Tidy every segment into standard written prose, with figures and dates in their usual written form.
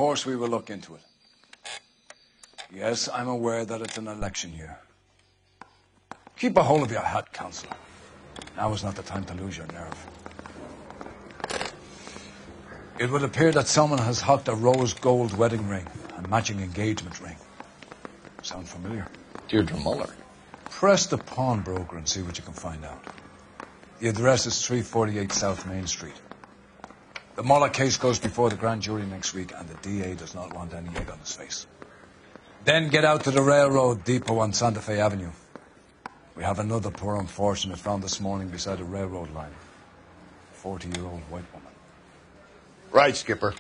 course we will look into it. Yes, I'm aware that it's an election year. Keep a hold of your hat, Councillor. Now is not the time to lose your nerve. It would appear that someone has hocked a rose gold wedding ring and matching engagement ring. Sound familiar? Deirdre Muller. Press the pawnbroker and see what you can find out. The address is 348 South Main Street. The Muller case goes before the grand jury next week, and the DA does not want any egg on his face. Then get out to the railroad depot on Santa Fe Avenue. We have another poor unfortunate found this morning beside a railroad line. A 40-year-old white woman. Right, Skipper.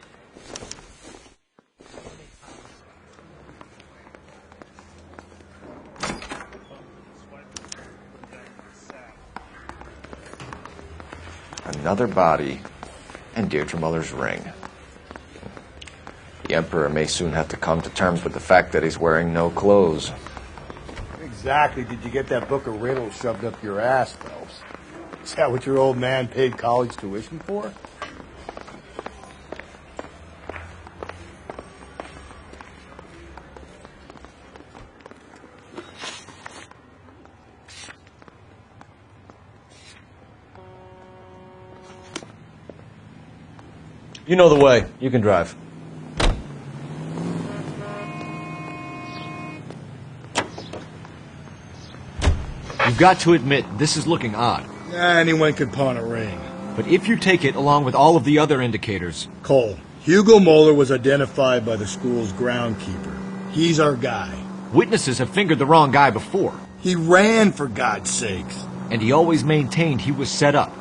Another body, and Deirdre Muller's ring. The Emperor may soon have to come to terms with the fact that he's wearing no clothes. Exactly did you get that book of riddles shoved up your ass, Phelps? Is that what your old man paid college tuition for? You know the way. You can drive. You've got to admit, this is looking odd. Anyone could pawn a ring. But if you take it along with all of the other indicators... Cole, Hugo Moeller was identified by the school's groundkeeper. He's our guy. Witnesses have fingered the wrong guy before. He ran, for God's sakes. And he always maintained he was set up.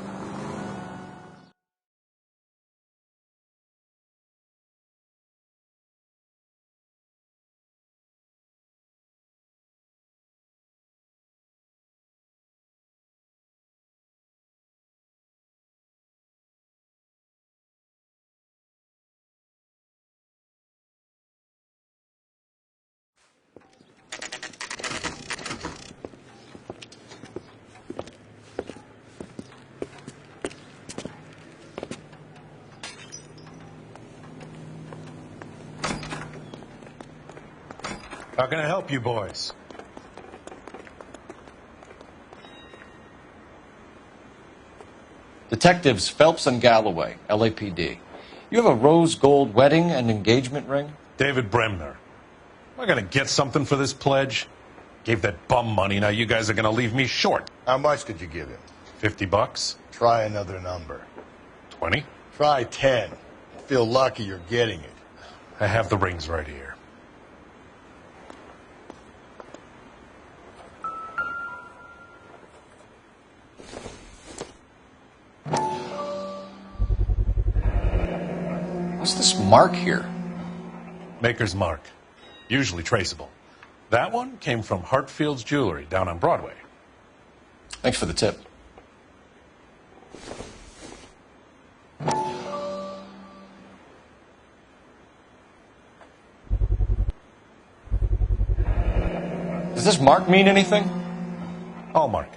How can I help you boys? Detectives Phelps and Galloway, LAPD. You have a rose gold wedding and engagement ring? David Bremner. Am I going to get something for this pledge? Gave that bum money, now you guys are going to leave me short. How much did you give him? $50? Try another number. 20? Try 10. Feel lucky you're getting it. I have the rings right here. What's this mark here? Maker's mark. Usually traceable. That one came from Hartfield's Jewelry down on Broadway. Thanks for the tip. Does this mark mean anything? Hallmark.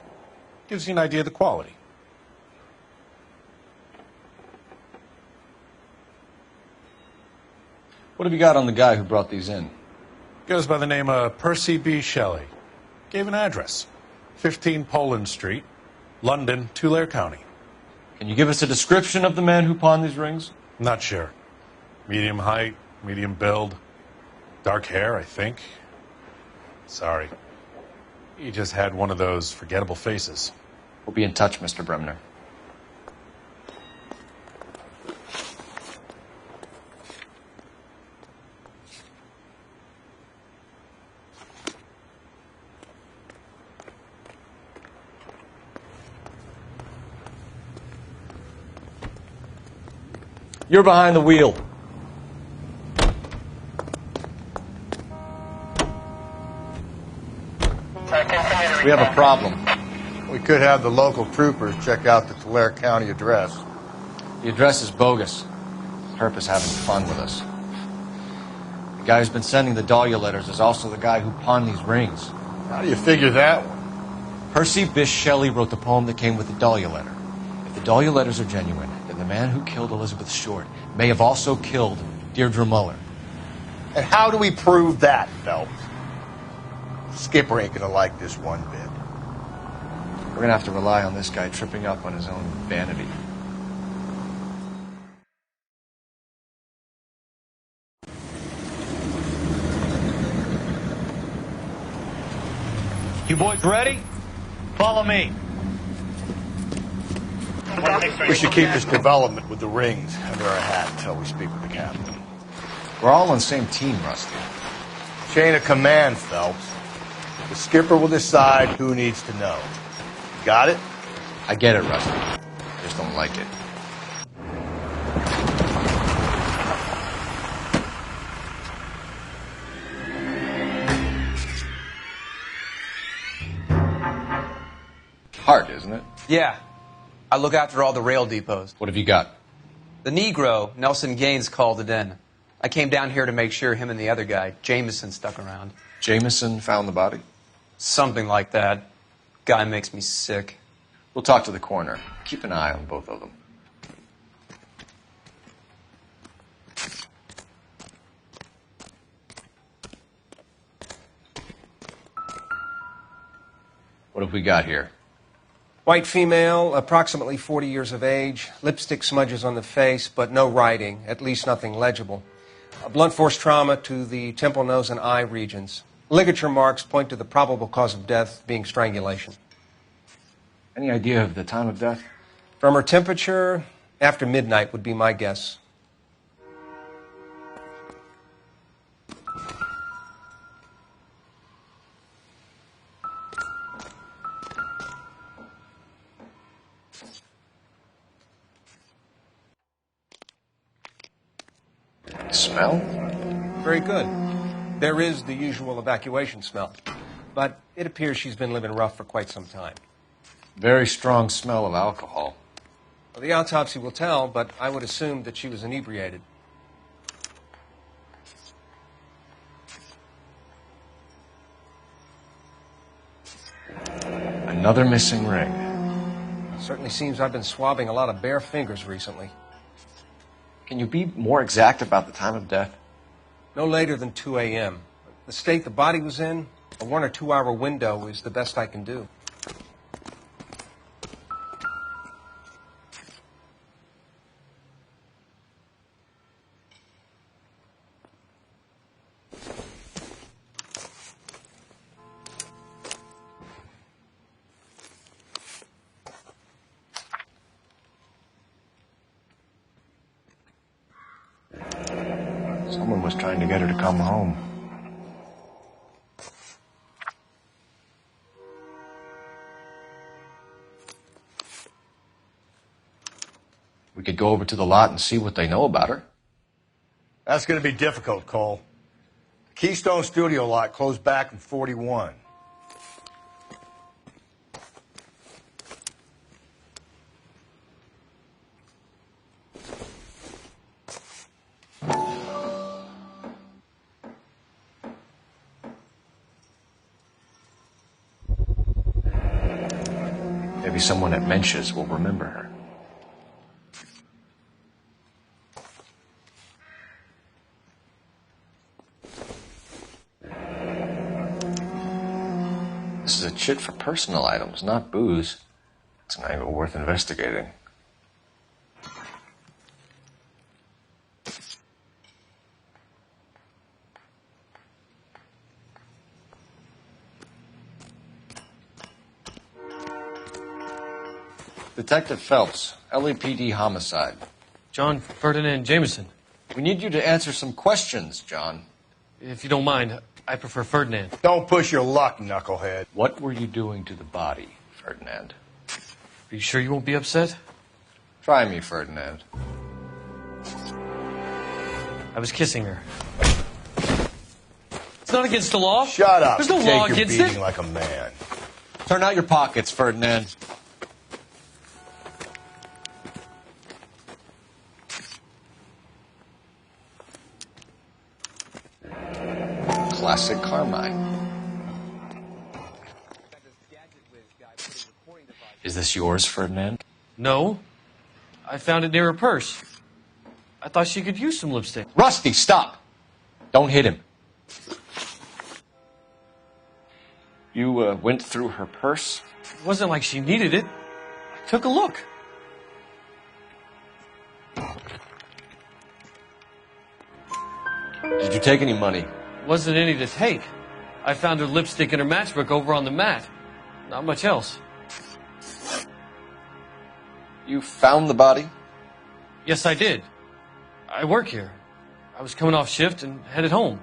Gives you an idea of the quality. What have you got on the guy who brought these in? Goes by the name of Percy B. Shelley. Gave an address. 15 Poland Street, London, Tulare County. Can you give us a description of the man who pawned these rings? Not sure. Medium height, medium build. Dark hair, I think. Sorry. He just had one of those forgettable faces. We'll be in touch, Mr. Bremner. You're behind the wheel. We have a problem. We could have the local troopers check out the Tulare County address. The address is bogus. Herp is having fun with us. The guy who's been sending the Dahlia letters is also the guy who pawned these rings. How do you figure that one? Percy Bysshe Shelley wrote the poem that came with the Dahlia letter. If the Dahlia letters are genuine, then the man who killed Elizabeth Short may have also killed Deirdre Muller. And how do we prove that, Phelps? Skipper ain't gonna like this one bit. We're gonna have to rely on this guy tripping up on his own vanity. You boys ready? Follow me. We should keep this development with the rings under our hat until we speak with the captain. We're all on the same team, Rusty. Chain of command, Phelps. The skipper will decide who needs to know. Got it? I get it, Rusty. I just don't like it. Hard, isn't it? Yeah. I look after all the rail depots. What have you got? The Negro, Nelson Gaines, called it in. I came down here to make sure him and the other guy, Jameson, stuck around. Jameson found the body? Something like that. Guy makes me sick. We'll talk to the coroner. Keep an eye on both of them. What have we got here? White female, approximately 40 years of age, lipstick smudges on the face, but no writing, at least nothing legible. A blunt force trauma to the temple, nose, and eye regions. Ligature marks point to the probable cause of death being strangulation. Any idea of the time of death? From her temperature, after midnight would be my guess. Smell? Very good. There is the usual evacuation smell, but it appears she's been living rough for quite some time. Very strong smell of alcohol. Well, the autopsy will tell, but I would assume that she was inebriated. Another missing ring. Certainly seems I've been swabbing a lot of bare fingers recently. Can you be more exact about the time of death? No later than 2 a.m. The state the body was in, a 1 or 2 hour window is the best I can do. Someone was trying to get her to come home. We could go over to the lot and see what they know about her. That's going to be difficult, Cole. The Keystone Studio lot closed back in 41. Maybe someone at Mensch's will remember her. This is a chit for personal items, not booze. It's an angle worth investigating. Detective Phelps, LAPD homicide. John Ferdinand Jameson. We need you to answer some questions, John. If you don't mind, I prefer Ferdinand. Don't push your luck, knucklehead. What were you doing to the body, Ferdinand? Are you sure you won't be upset? Try me, Ferdinand. I was kissing her. It's not against the law. Shut up. There's no Take law your against beating it. like a man. Turn out your pockets, Ferdinand. Classic Carmine. Is this yours, Ferdinand? No. I found it near her purse. I thought she could use some lipstick. Rusty, stop! Don't hit him. You went through her purse? It wasn't like she needed it. I took a look. Did you take any money? Wasn't any to take. I found her lipstick and her matchbook over on the mat. Not much else. You found the body? Yes, I did. I work here. I was coming off shift and headed home.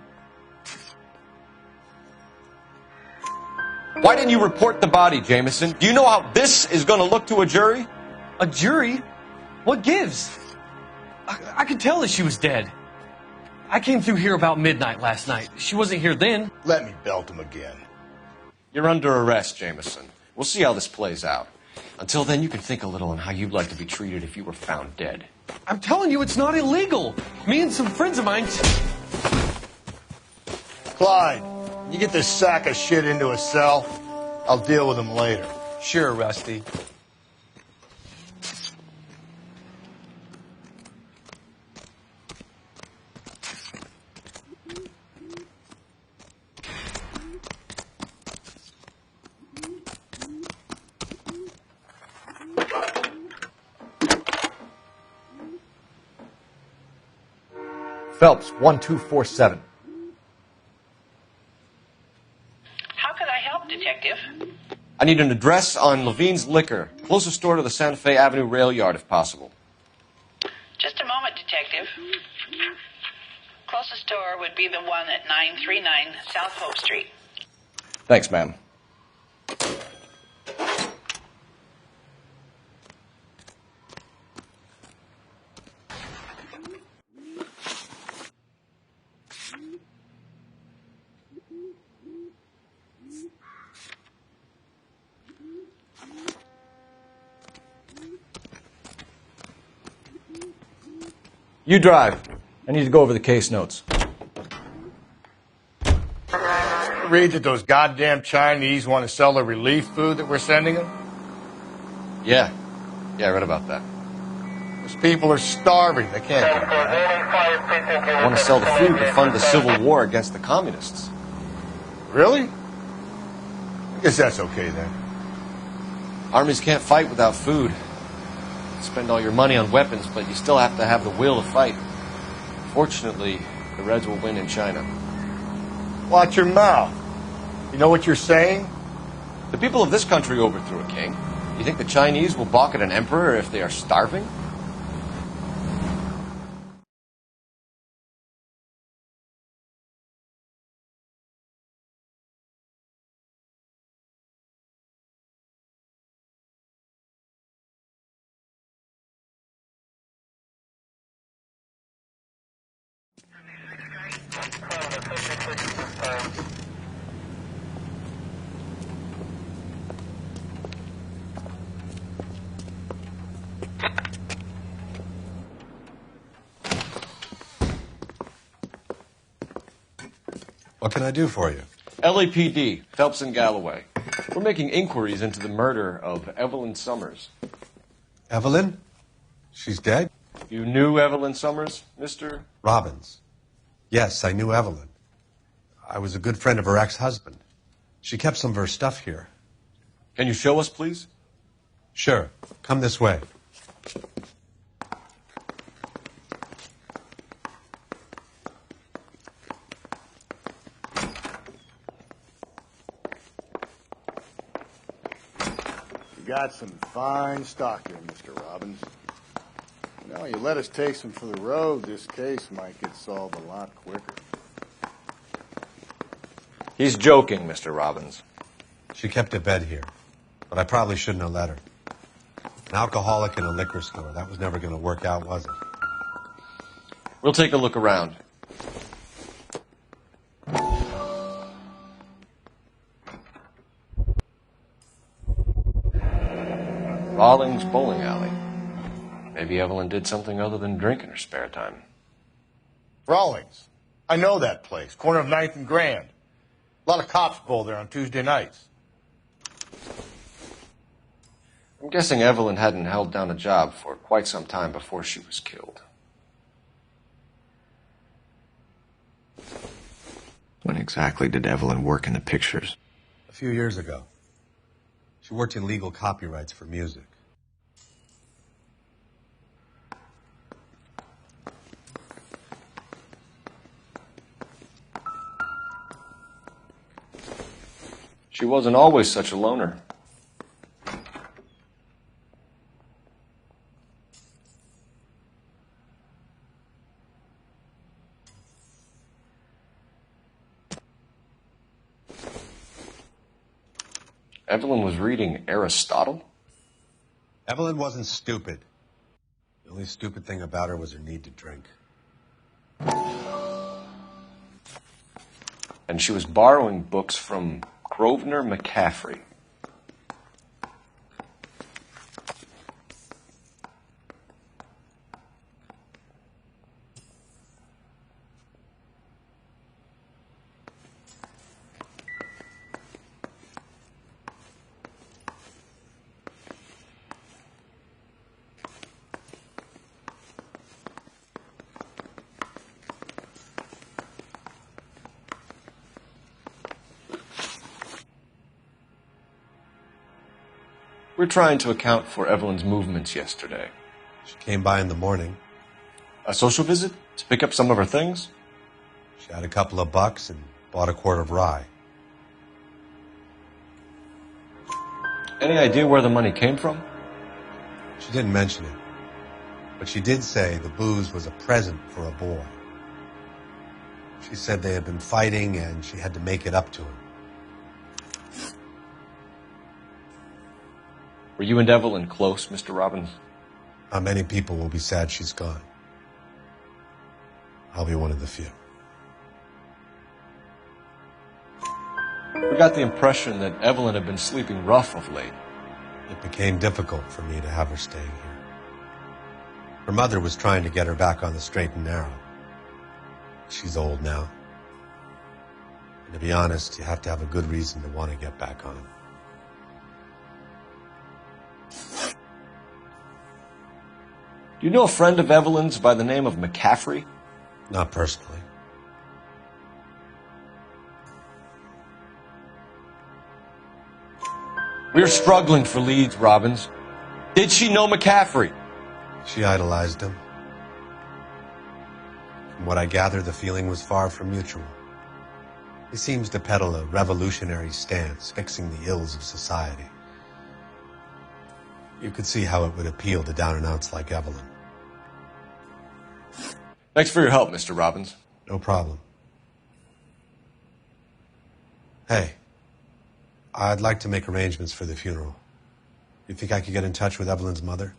Why didn't you report the body, Jameson? Do you know how this is going to look to a jury? A jury? What gives? I could tell that she was dead. I came through here about midnight last night. She wasn't here then. Let me belt him again. You're under arrest, Jameson. We'll see how this plays out. Until then, you can think a little on how you'd like to be treated if you were found dead. I'm telling you, it's not illegal. Me and some friends of mine... Clyde, you get this sack of shit into a cell. I'll deal with him later. Sure, Rusty. Phelps, 1247. How could I help, Detective? I need an address on Levine's Liquor, closest store to the Santa Fe Avenue rail yard, if possible. Just a moment, Detective. Closest store would be the one at 939 South Hope Street. Thanks, ma'am. You drive. I need to go over the case notes. Read that those goddamn Chinese want to sell the relief food that we're sending them? Yeah. Yeah, I read about that. Those people are starving. They can't do that. They want to sell the food to fund the civil war against the communists. Really? I guess that's okay then. Armies can't fight without food. Spend all your money on weapons, but you still have to have the will to fight. Fortunately, the Reds will win in China. Watch your mouth. You know what you're saying? The people of this country overthrew a king. You think the Chinese will balk at an emperor if they are starving? What can I do for you? LAPD, Phelps and Galloway. We're making inquiries into the murder of Evelyn Summers. Evelyn? She's dead? You knew Evelyn Summers, Mr. Robbins. Yes, I knew Evelyn. I was a good friend of her ex-husband. She kept some of her stuff here. Can you show us, please? Sure. Come this way. You got some fine stock here, Mr. Robbins. You know, you let us take some for the road, this case might get solved a lot quicker. He's joking, Mr. Robbins. She kept a bed here, but I probably shouldn't have let her. An alcoholic in a liquor store. That was never going to work out, was it? We'll take a look around. Rawlings Bowling Alley. Maybe Evelyn did something other than drink in her spare time. Rawlings. I know that place. Corner of 9th and Grand. A lot of cops bowl there on Tuesday nights. I'm guessing Evelyn hadn't held down a job for quite some time before she was killed. When exactly did Evelyn work in the pictures? A few years ago. She worked in legal copyrights for music. She wasn't always such a loner. Evelyn was reading Aristotle? Evelyn wasn't stupid. The only stupid thing about her was her need to drink. And she was borrowing books from Grosvenor McCaffrey. We're trying to account for Evelyn's movements yesterday. She came by in the morning. A social visit? To pick up some of her things? She had a couple of bucks and bought a quart of rye. Any idea where the money came from? She didn't mention it, but she did say the booze was a present for a boy. She said they had been fighting and she had to make it up to him. Were you and Evelyn close, Mr. Robbins? Not many people will be sad she's gone. I'll be one of the few. We got the impression that Evelyn had been sleeping rough of late. It became difficult for me to have her staying here. Her mother was trying to get her back on the straight and narrow. She's old now. And to be honest, you have to have a good reason to want to get back on. Do you know a friend of Evelyn's by the name of McCaffrey? Not personally. We're struggling for leads, Robbins. Did she know McCaffrey? She idolized him. From what I gather, the feeling was far from mutual. He seems to peddle a revolutionary stance, fixing the ills of society. You could see how it would appeal to down-and-outs like Evelyn. Thanks for your help, Mr. Robbins. No problem. Hey, I'd like to make arrangements for the funeral. You think I could get in touch with Evelyn's mother?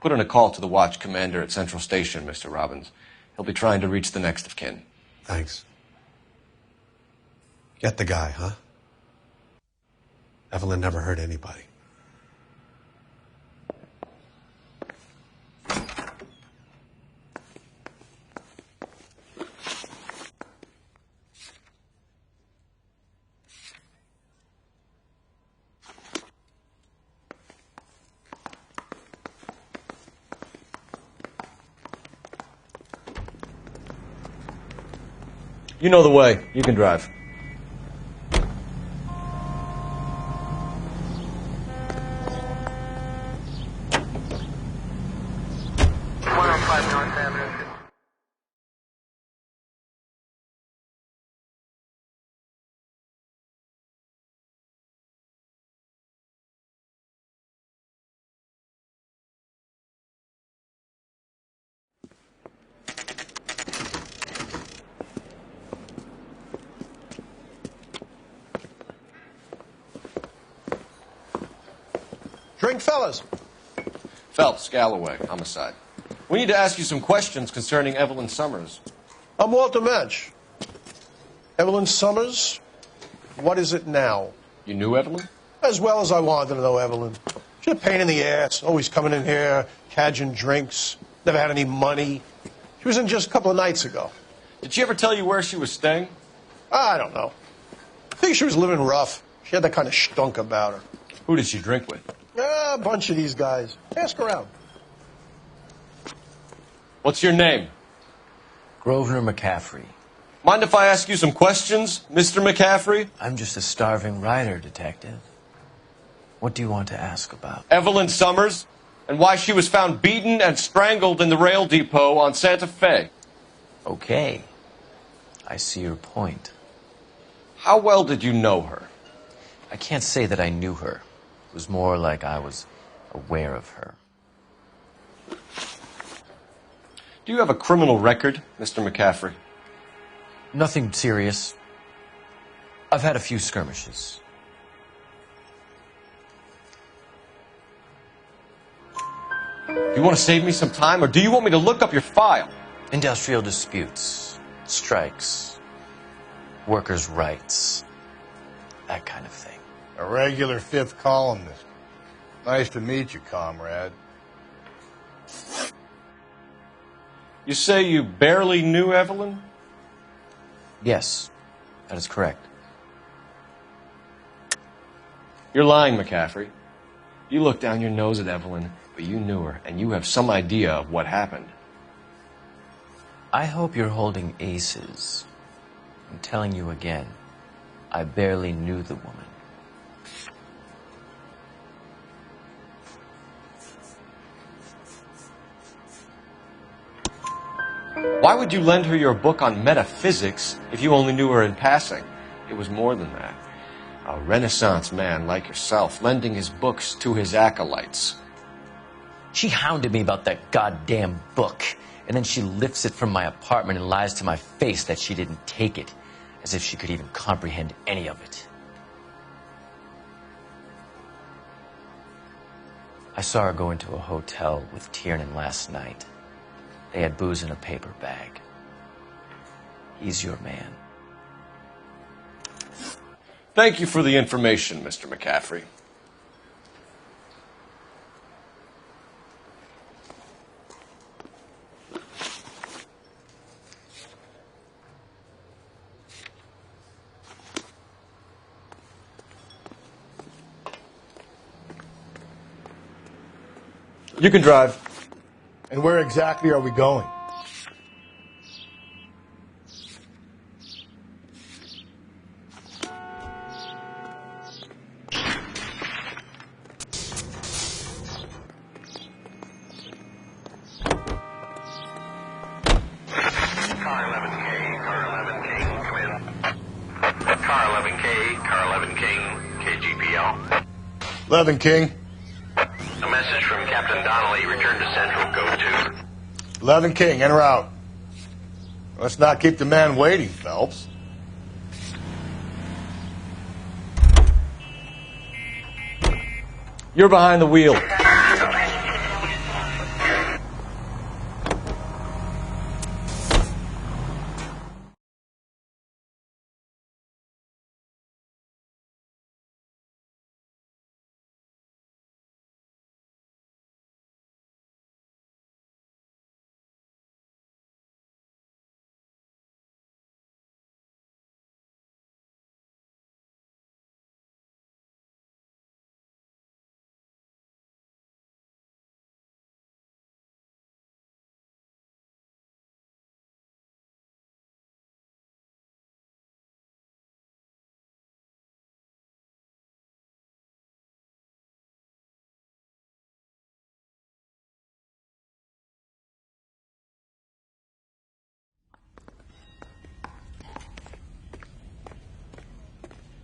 Put in a call to the watch commander at Central Station, Mr. Robbins. He'll be trying to reach the next of kin. Thanks. Get the guy, huh? Evelyn never hurt anybody. You know the way. You can drive. Drink, fellas. Phelps, Galloway, homicide. We need to ask you some questions concerning Evelyn Summers. I'm Walter Mensch. Evelyn Summers, what is it now? You knew Evelyn? As well as I wanted to know Evelyn. She's a pain in the ass, always coming in here, cadging drinks, never had any money. She was in just a couple of nights ago. Did she ever tell you where she was staying? I don't know. I think she was living rough. She had that kind of stunk about her. Who did she drink with? A bunch of these guys. Ask around. What's your name? Grosvenor McCaffrey. Mind if I ask you some questions, Mr. McCaffrey? I'm just a starving writer, Detective. What do you want to ask about? Evelyn Summers, and why she was found beaten and strangled in the rail depot on Santa Fe. Okay. I see your point. How well did you know her? I can't say that I knew her. It was more like I was aware of her. Do you have a criminal record, Mr. McCaffrey? Nothing serious. I've had a few skirmishes. Do you want to save me some time, or do you want me to look up your file? Industrial disputes, strikes, workers' rights, that kind of thing. A regular fifth columnist. Nice to meet you, comrade. You say you barely knew Evelyn? Yes, that is correct. You're lying, McCaffrey. You looked down your nose at Evelyn, but you knew her, and you have some idea of what happened. I hope you're holding aces. I'm telling you again, I barely knew the woman. Why would you lend her your book on metaphysics if you only knew her in passing? It was more than that. A Renaissance man like yourself, lending his books to his acolytes. She hounded me about that goddamn book, and then she lifts it from my apartment and lies to my face that she didn't take it, as if she could even comprehend any of it. I saw her go into a hotel with Tiernan last night. They had booze in a paper bag. He's your man. Thank you for the information, Mr. McCaffrey. You can drive. And where exactly are we going? Car 11 King, KGPL. 11 King. A message from Captain Donnelly. Return to Central. Go to. 11 King, en route. Let's not keep the man waiting, Phelps. You're behind the wheel.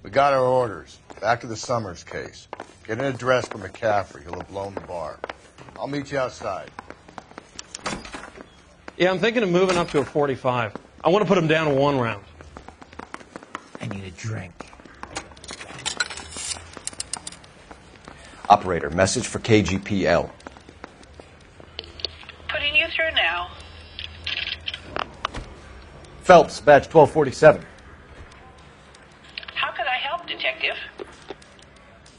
We got our orders. Back to the Summers case. Get an address for McCaffrey. He'll have blown the bar. I'll meet you outside. Yeah, I'm thinking of moving up to a 45. I want to put him down to 1 round. I need a drink. Operator, message for KGPL. Putting you through now. Phelps, badge 1247. How could I help, Detective?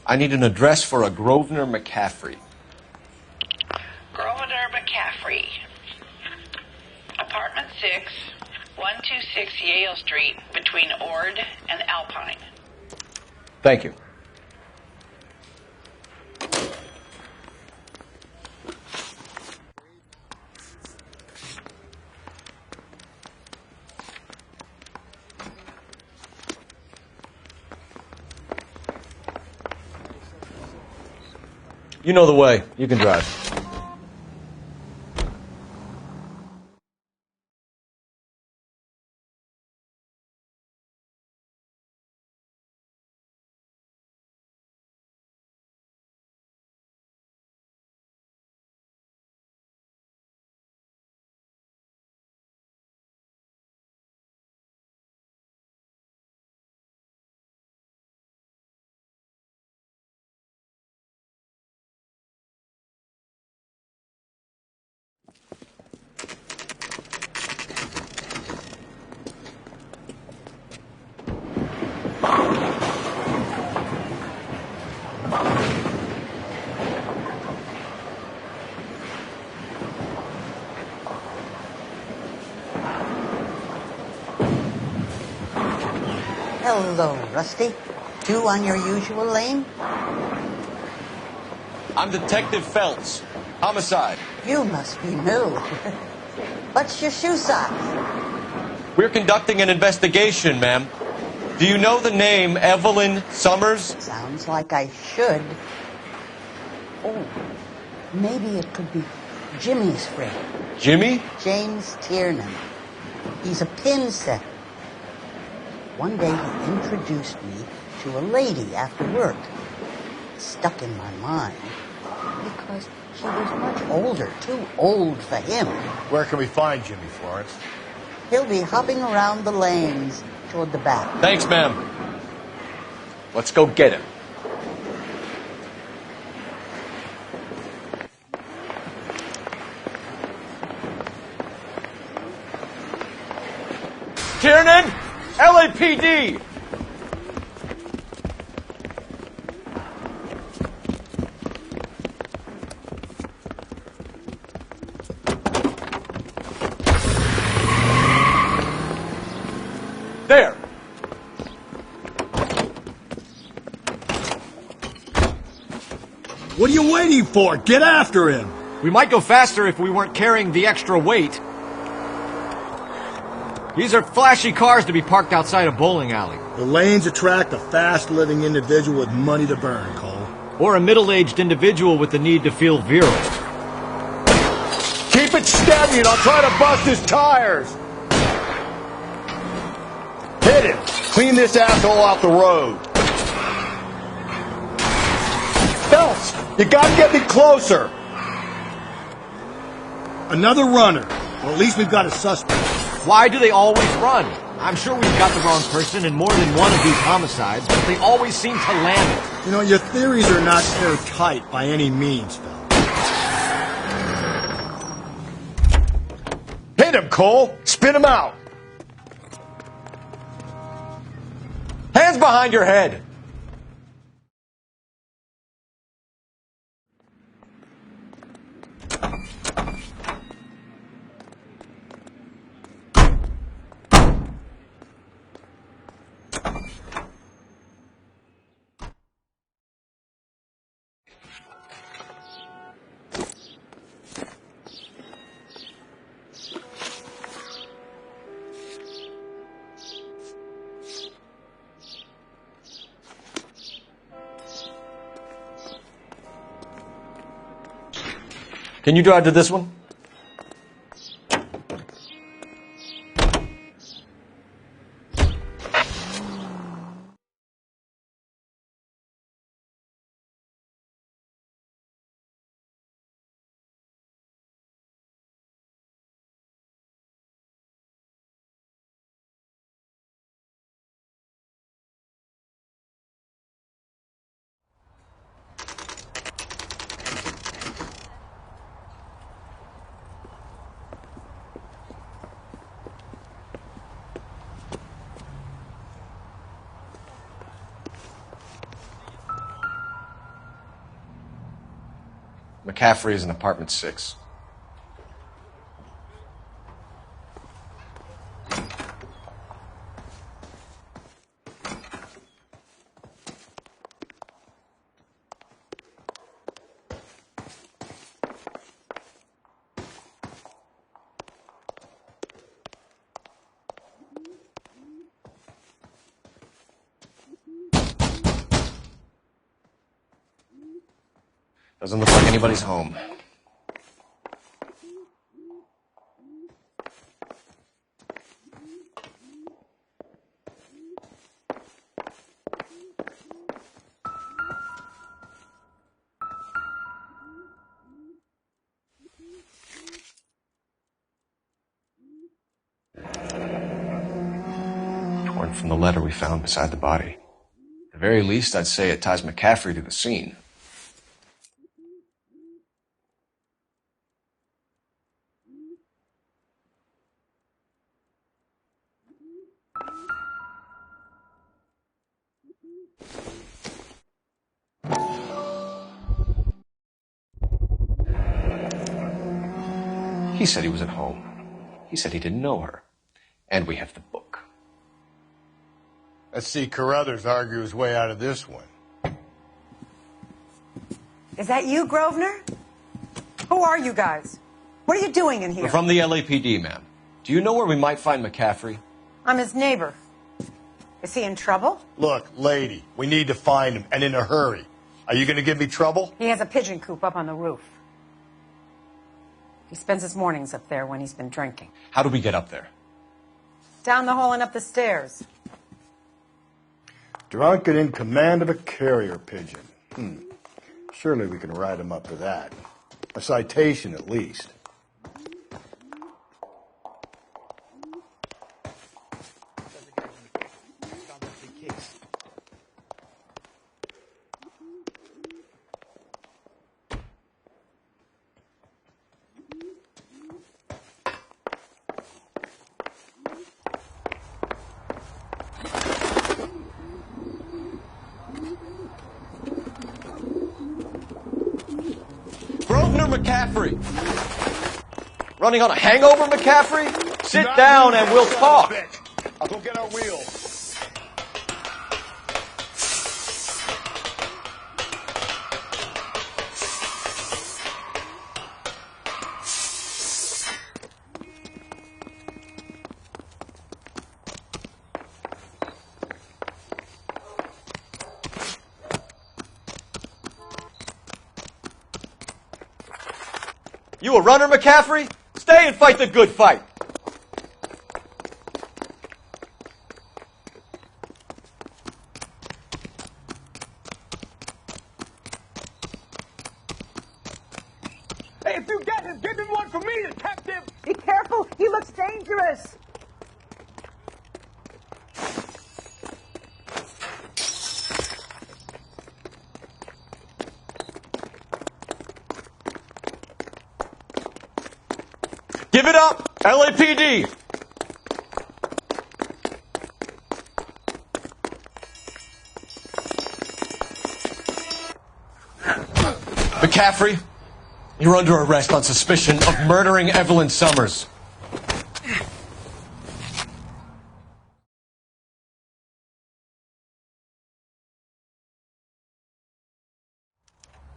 I need an address for a Grosvenor McCaffrey. Grosvenor McCaffrey. Apartment 6, 126 Yale Street, between Ord and Alpine. Thank you. You know the way. You can drive. Hello, Rusty. Two on your usual lane? I'm Detective Phelps. Homicide. You must be new. What's your shoe size? We're conducting an investigation, ma'am. Do you know the name Evelyn Summers? Sounds like I should. Oh, maybe it could be Jimmy's friend. Jimmy? James Tiernan. He's a pin setter. One day he introduced me to a lady after work. It stuck in my mind because she was much older, too old for him. Where can we find Jimmy, Florence? He'll be hopping around the lanes toward the back. Thanks, ma'am. Let's go get him. Tiernan! LAPD! There! What are you waiting for? Get after him! We might go faster if we weren't carrying the extra weight. These are flashy cars to be parked outside a bowling alley. The lanes attract a fast-living individual with money to burn, Cole. Or a middle-aged individual with the need to feel virile. Keep it steady and I'll try to bust his tires. Hit him. Clean this asshole off the road. Phelps, you gotta get me closer. Another runner. Well, at least we've got a suspect. Why do they always run? I'm sure we've got the wrong person in more than one of these homicides, but they always seem to land it. You know, your theories are not airtight by any means, Phil. Hit him, Cole. Spit him out. Hands behind your head. Can you drive to this one? McCaffrey is in apartment 6. Doesn't look like anybody's home. Torn from the letter we found beside the body. At the very least, I'd say it ties McCaffrey to the scene. He said he was at home. He said he didn't know her. And we have the book. Let's see Carruthers argue his way out of this one. Is that you, Grosvenor? Who are you guys? What are you doing in here? We're from the LAPD, ma'am. Do you know where we might find McCaffrey? I'm his neighbor. Is he in trouble? Look, lady, we need to find him, and in a hurry. Are you going to give me trouble? He has a pigeon coop up on the roof. He spends his mornings up there when he's been drinking. How do we get up there? Down the hall and up the stairs. Drunk and in command of a carrier pigeon. Surely we can write him up for that. A citation, at least. McCaffrey. Running on a hangover, McCaffrey? Sit down and we'll talk. I'll go get our wheels. You a runner, McCaffrey? Stay and fight the good fight. Hey, if you get him, give him one for me, detective! Be careful, he looks dangerous. Give it up, LAPD! McCaffrey, you're under arrest on suspicion of murdering Evelyn Summers.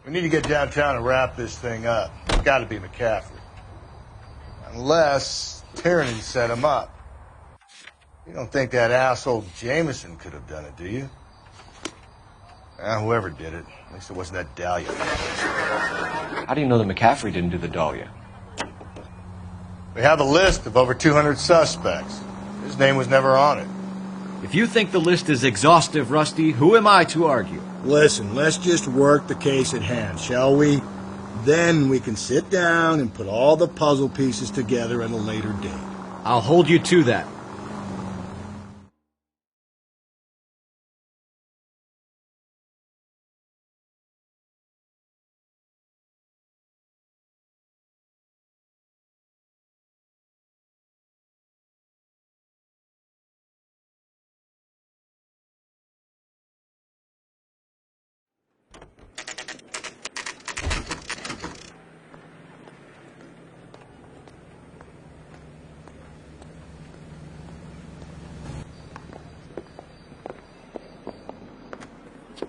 We need to get downtown and wrap this thing up. It's got to be McCaffrey. Unless Tierney set him up. You don't think that asshole Jameson could have done it, do you? Whoever did it. At least it wasn't that Dahlia. How do you know that McCaffrey didn't do the Dahlia? We have a list of over 200 suspects. His name was never on it. If you think the list is exhaustive, Rusty, who am I to argue? Listen, let's just work the case at hand, shall we? Then we can sit down and put all the puzzle pieces together at a later date. I'll hold you to that.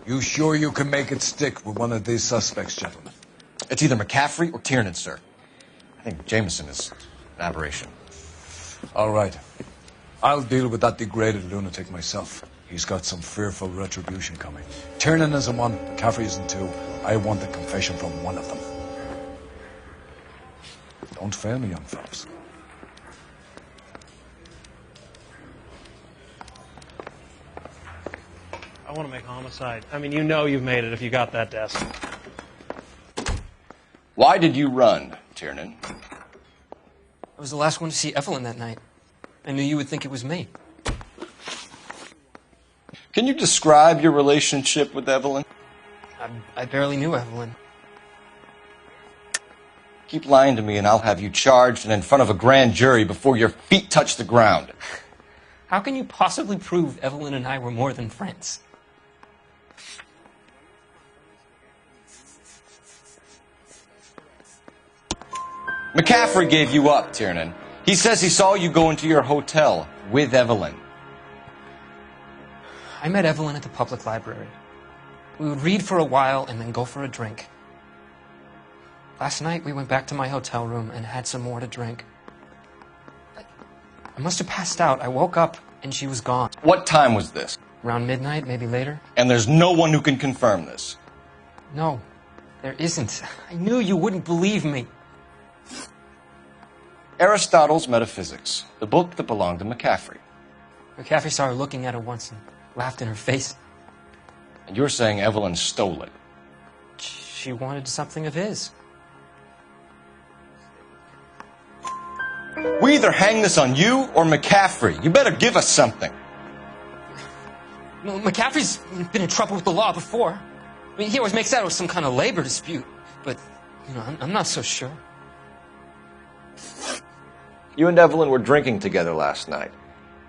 You sure you can make it stick with one of these suspects, gentlemen? It's either McCaffrey or Tiernan, sir. I think Jameson is an aberration. All right. I'll deal with that degraded lunatic myself. He's got some fearful retribution coming. Tiernan isn't one, McCaffrey isn't two. I want the confession from one of them. Don't fail me, young fellas. I want to make homicide. I mean, you know you've made it if you got that desk. Why did you run, Tiernan? I was the last one to see Evelyn that night. I knew you would think it was me. Can you describe your relationship with Evelyn? I barely knew Evelyn. Keep lying to me and I'll have you charged and in front of a grand jury before your feet touch the ground. How can you possibly prove Evelyn and I were more than friends? McCaffrey gave you up, Tiernan. He says he saw you go into your hotel with Evelyn. I met Evelyn at the public library. We would read for a while and then go for a drink. Last night, we went back to my hotel room and had some more to drink. I must have passed out. I woke up and she was gone. What time was this? Around midnight, maybe later. And there's no one who can confirm this? No, there isn't. I knew you wouldn't believe me. Aristotle's Metaphysics, the book that belonged to McCaffrey. McCaffrey saw her looking at it once and laughed in her face. And you're saying Evelyn stole it? She wanted something of his. We either hang this on you or McCaffrey. You better give us something. No, McCaffrey's been in trouble with the law before. I mean, he always makes out it was some kind of labor dispute. But, you know, I'm not so sure. You and Evelyn were drinking together last night,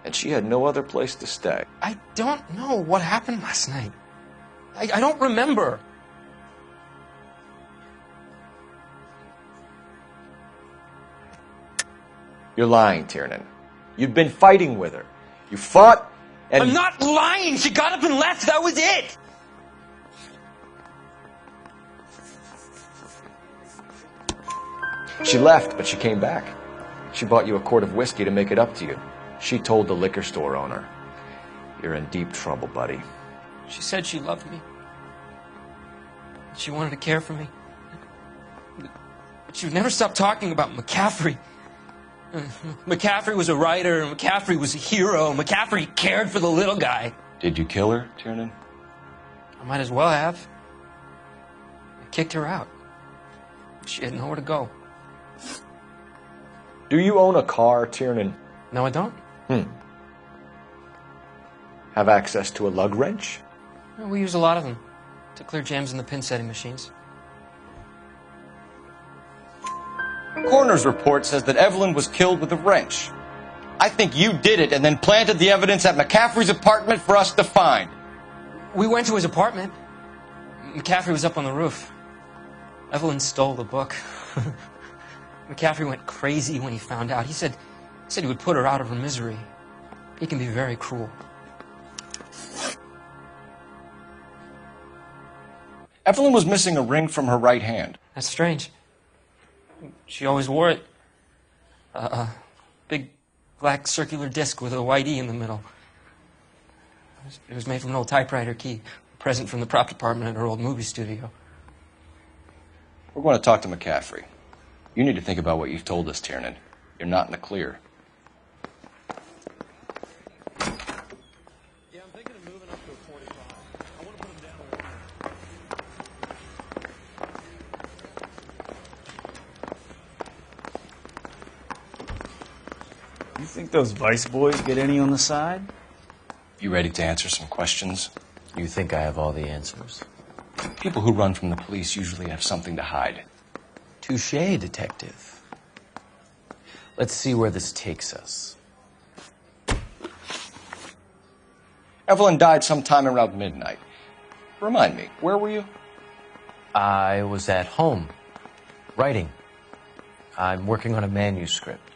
and she had no other place to stay. I don't know what happened last night. I don't remember. You're lying, Tiernan. You've been fighting with her. You fought, and... I'm not lying! She got up and left! That was it! She left, but she came back. She bought you a quart of whiskey to make it up to you. She told the liquor store owner. You're in deep trouble, buddy. She said she loved me. She wanted to care for me. But she would never stop talking about McCaffrey. McCaffrey was a writer, and McCaffrey was a hero, and McCaffrey cared for the little guy. Did you kill her, Tiernan? I might as well have. I kicked her out. She had nowhere to go. Do you own a car, Tiernan? No, I don't. Have access to a lug wrench? Well, we use a lot of them to clear jams in the pin setting machines. Coroner's report says that Evelyn was killed with a wrench. I think you did it and then planted the evidence at McCaffrey's apartment for us to find. We went to his apartment. McCaffrey was up on the roof. Evelyn stole the book. McCaffrey went crazy when he found out. He said he would put her out of her misery. He can be very cruel. Evelyn was missing a ring from her right hand. That's strange. She always wore it. A big black circular disc with a white E in the middle. It was made from an old typewriter key, a present from the prop department at her old movie studio. We're going to talk to McCaffrey. You need to think about what you've told us, Tiernan. You're not in the clear. Yeah, I'm thinking of moving up to a 45. I want to put him down a You think those Vice boys get any on the side? You ready to answer some questions? You think I have all the answers? People who run from the police usually have something to hide. Touché, detective. Let's see where this takes us. Evelyn died sometime around midnight. Remind me, where were you? I was at home, writing. I'm working on a manuscript.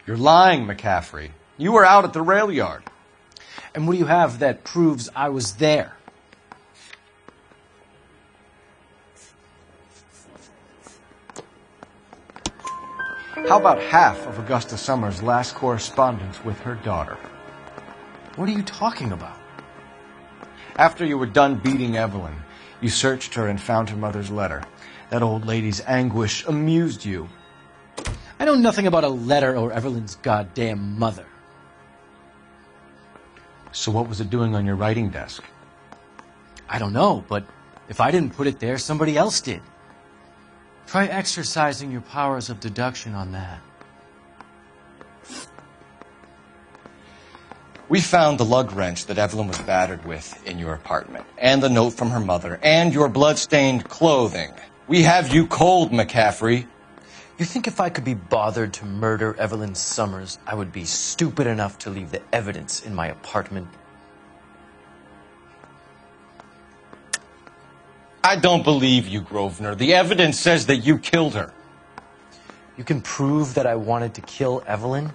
You're lying, McCaffrey. You were out at the rail yard. And what do you have that proves I was there? How about half of Augusta Summers' last correspondence with her daughter? What are you talking about? After you were done beating Evelyn, you searched her and found her mother's letter. That old lady's anguish amused you. I know nothing about a letter or Evelyn's goddamn mother. So what was it doing on your writing desk? I don't know, but if I didn't put it there, somebody else did. Try exercising your powers of deduction on that. We found the lug wrench that Evelyn was battered with in your apartment, and the note from her mother, and your blood-stained clothing. We have you cold, McCaffrey. You think if I could be bothered to murder Evelyn Summers, I would be stupid enough to leave the evidence in my apartment? I don't believe you, Grosvenor. The evidence says that you killed her. You can prove that I wanted to kill Evelyn?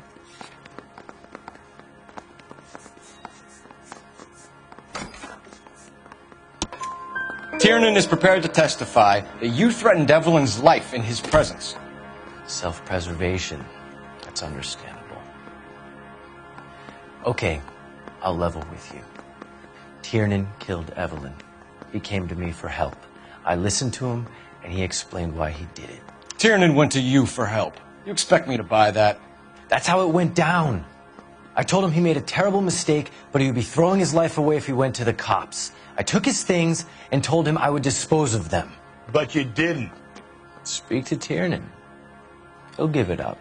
Tiernan is prepared to testify that you threatened Evelyn's life in his presence. Self-preservation. That's understandable. Okay, I'll level with you. Tiernan killed Evelyn. He came to me for help. I listened to him, and he explained why he did it. Tiernan went to you for help. You expect me to buy that? That's how it went down. I told him he made a terrible mistake, but he would be throwing his life away if he went to the cops. I took his things and told him I would dispose of them. But you didn't. Speak to Tiernan. He'll give it up.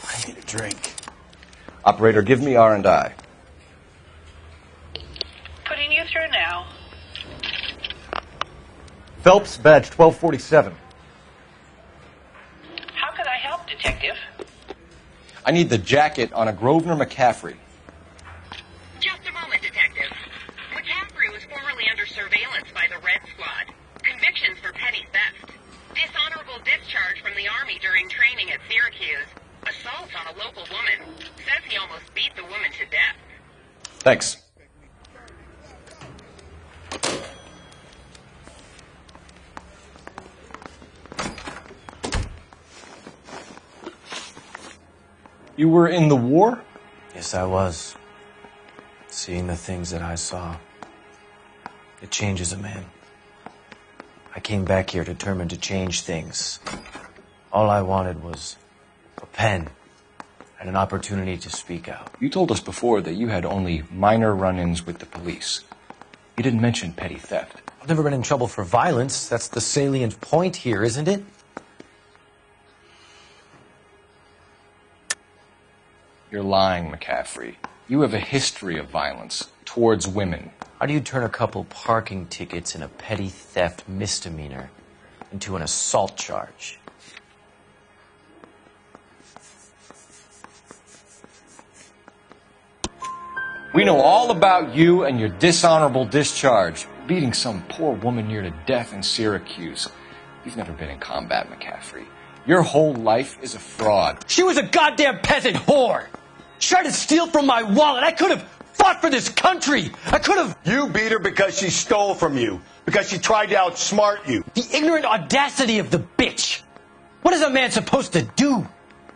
I need a drink. Operator, give me R&I. Putting you through now. Phelps, badge 1247. How could I help, Detective? I need the jacket on a Grosvenor McCaffrey. Just a moment, Detective. McCaffrey was formerly under surveillance by the Red Squad. Convictions for petty theft. Dishonorable discharge from the Army during training at Syracuse. Assault on a local woman. Says he almost beat the woman to death. Thanks. You were in the war? Yes, I was. Seeing the things that I saw. It changes a man. I came back here determined to change things. All I wanted was a pen and an opportunity to speak out. You told us before that you had only minor run-ins with the police. You didn't mention petty theft. I've never been in trouble for violence. That's the salient point here, isn't it? You're lying, McCaffrey. You have a history of violence towards women. How do you turn a couple parking tickets and a petty theft misdemeanor into an assault charge? We know all about you and your dishonorable discharge, beating some poor woman near to death in Syracuse. You've never been in combat, McCaffrey. Your whole life is a fraud. She was a goddamn peasant whore! She tried to steal from my wallet. I could have fought for this country. I could have... You beat her because she stole from you. Because she tried to outsmart you. The ignorant audacity of the bitch. What is a man supposed to do?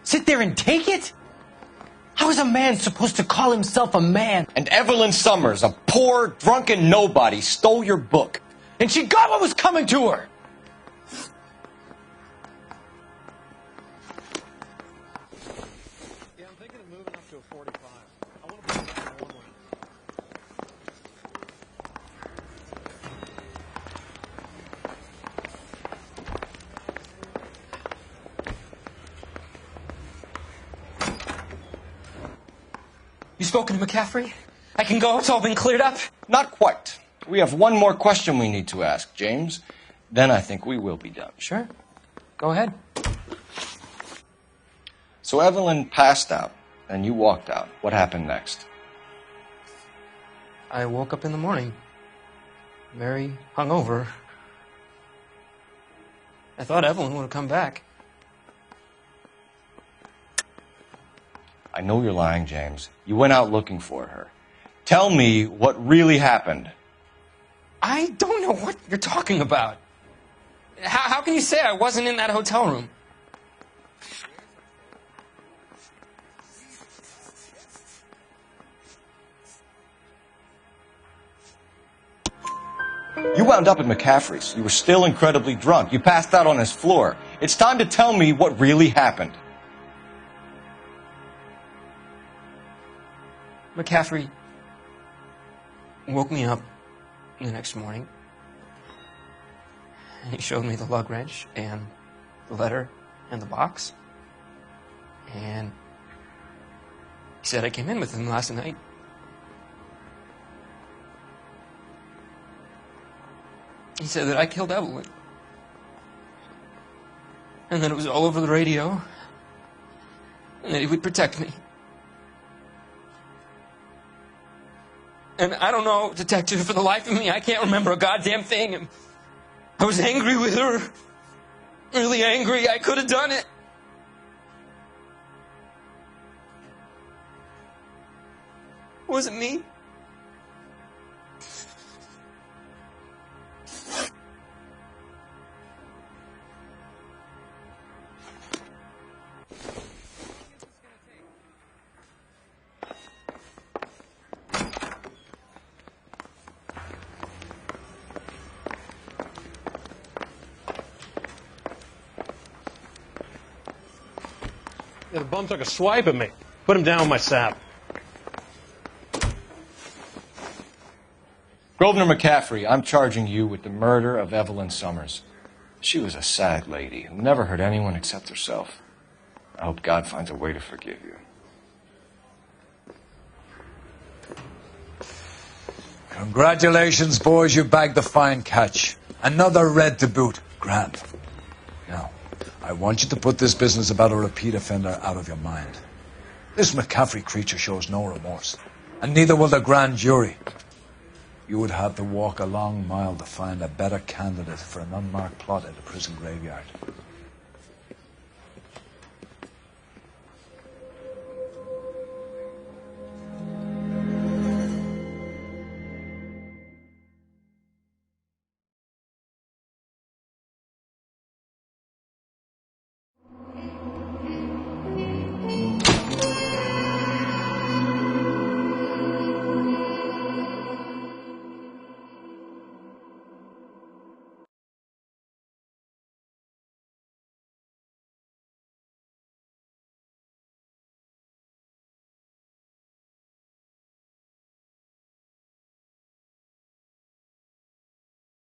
Sit there and take it? How is a man supposed to call himself a man? And Evelyn Summers, a poor, drunken nobody, stole your book. And she got what was coming to her. You spoken to McCaffrey? I can go? It's all been cleared up? Not quite. We have one more question we need to ask, James. Then I think we will be done. Sure. Go ahead. So Evelyn passed out, and you walked out. What happened next? I woke up in the morning. Very hungover. I thought Evelyn would have come back. I know you're lying, James. You went out looking for her. Tell me what really happened. I don't know what you're talking about. How can you say I wasn't in that hotel room? You wound up at McCaffrey's. You were still incredibly drunk. You passed out on his floor. It's time to tell me what really happened. McCaffrey woke me up the next morning, and he showed me the lug wrench and the letter and the box, and he said I came in with him last night. He said that I killed Evelyn, and that it was all over the radio, and that he would protect me. And I don't know, Detective, for the life of me, I can't remember a goddamn thing. And I was angry with her. Really angry. I could have done it. Was it me? The bum took a swipe at me. Put him down with my sap. Grosvenor McCaffrey, I'm charging you with the murder of Evelyn Summers. She was a sad lady who never hurt anyone except herself. I hope God finds a way to forgive you. Congratulations, boys. You bagged a fine catch. Another red to boot. Grand. Now, I want you to put this business about a repeat offender out of your mind. This McCaffrey creature shows no remorse, and neither will the grand jury. You would have to walk a long mile to find a better candidate for an unmarked plot at a prison graveyard.